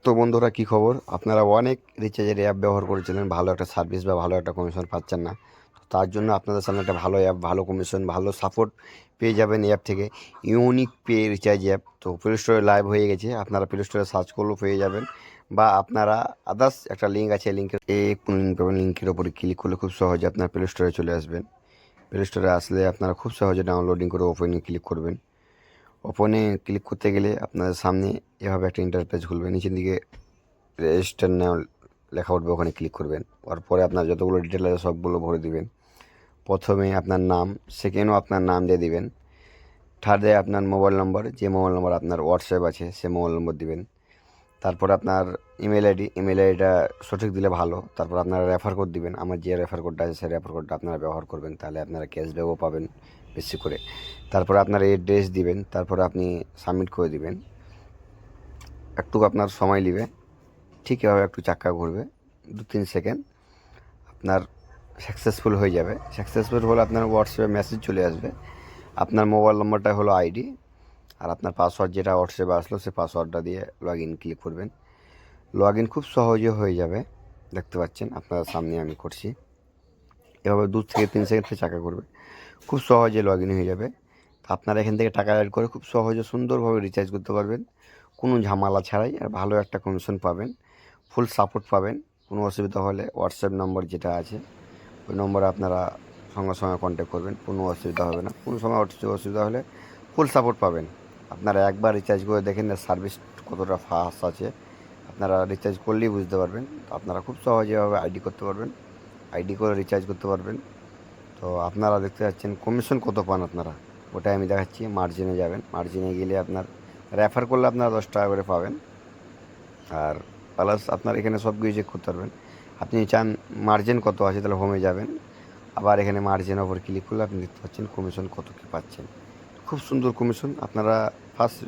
তো বন্ধুরা, কী খবর? আপনারা অনেক রিচার্জের অ্যাপ ব্যবহার করেছিলেন, ভালো একটা সার্ভিস বা ভালো একটা কমিশন পাচ্ছেন না। তো তার জন্য আপনাদের সামনে একটা ভালো অ্যাপ, ভালো কমিশন, ভালো সাপোর্ট পেয়ে যাবেন এই অ্যাপ থেকে। Unique pay recharge app. তো প্লে স্টোরে লাইভ হয়ে গেছে, আপনারা প্লে স্টোরে সার্চ করলেও পেয়ে যাবেন, বা আপনারা আদার্স একটা লিঙ্ক আছে, লিঙ্কের কোন লিঙ্ক পাবেন, লিঙ্কের ওপরে ক্লিক করলে খুব সহজে আপনার প্লে স্টোরে চলে আসবেন। প্লে স্টোরে আসলে আপনারা খুব সহজে ডাউনলোডিং করে ওপেনে ক্লিক করবেন। ওপেনে ক্লিক করতে গেলে আপনাদের সামনে এভাবে একটা ইন্টারফেস খুলবে। নিচের দিকে রেজিস্টার নাও লেখা উঠবে, ওখানে ক্লিক করবেন। ওর পরে আপনার যতগুলো ডিটেল আছে সবগুলো ভরে দিবেন। প্রথমে আপনার নাম, সেকেন্ডও আপনার নাম দিয়ে দিবেন। থার্ডে আপনার মোবাইল নম্বর, যে মোবাইল নম্বর আপনার হোয়াটসঅ্যাপ আছে সে মোবাইল নম্বর দিবেন। তারপর আপনার ইমেল আইডিটা সঠিক দিলে ভালো। তারপর আপনারা রেফার কোড দিবেন। আমার যে রেফার কোডটা আছে সেই রেফার কোডটা আপনারা ব্যবহার করবেন, তাহলে আপনারা ক্যাশব্যাকও পাবেন বেশি করে। তারপর আপনার এড্রেস দিবেন, তারপর আপনি সাবমিট করে দিবেন। একটু আপনার সময় নেবে, ঠিক এভাবে একটু চাক্কা ঘুরবে 2-3 সেকেন্ড, আপনার সাকসেসফুল হয়ে যাবে। সাকসেসফুল হলে আপনার হোয়াটসঅ্যাপে মেসেজ চলে আসবে। আপনার মোবাইল নম্বরটা হলো আইডি, আর আপনার পাসওয়ার্ড যেটা হোয়াটসঅ্যাপে আসলো সেই পাসওয়ার্ডটা দিয়ে লগ ইন ক্লিক করবেন। লগ ইন খুব সহজে হয়ে যাবে, দেখতে পাচ্ছেন আপনার সামনে আমি করছি। এভাবে 2-3 সেকেন্ড থেকে চাকা করবে, খুব সহজে লগ ইন হয়ে যাবে। আপনারা এখান থেকে টাকা অ্যাড করে খুব সহজে সুন্দরভাবে রিচার্জ করতে পারবেন, কোনো ঝামেলা ছাড়াই। আর ভালো একটা কমিশন পাবেন, ফুল সাপোর্ট পাবেন। কোনো অসুবিধা হলে হোয়াটসঅ্যাপ নম্বর যেটা আছে ওই নম্বরে আপনারা সঙ্গে সঙ্গে কন্ট্যাক্ট করবেন, কোনো অসুবিধা হবে না। কোনো সময় অসুবিধা হলে ফুল সাপোর্ট পাবেন। আপনারা একবার রিচার্জ করে দেখেন না সার্ভিস কতটা ফাস্ট আছে, আপনারা রিচার্জ করলেই বুঝতে পারবেন। তো আপনারা খুব সহজে এভাবে আইডি করতে পারবেন, আইডি করে রিচার্জ করতে পারবেন। তো আপনারা দেখতে পাচ্ছেন কমিশন কত পান আপনারা, ওটাই আমি দেখাচ্ছি। মার্জিনে যাবেন, মার্জিনে গেলে আপনার রেফার করলে আপনারা 10 টাকা করে পাবেন। আর প্লাস আপনার এখানে সব কিছু চেক করতে পারবেন। আপনি চান মার্জিন কত আছে, তাহলে হোমে যাবেন, আবার এখানে মার্জিনের ওপর ক্লিক করলে আপনি দেখতে পাচ্ছেন কমিশন কত কী পাচ্ছেন। খুব সুন্দর কমিশন। আপনারা ফার্স্ট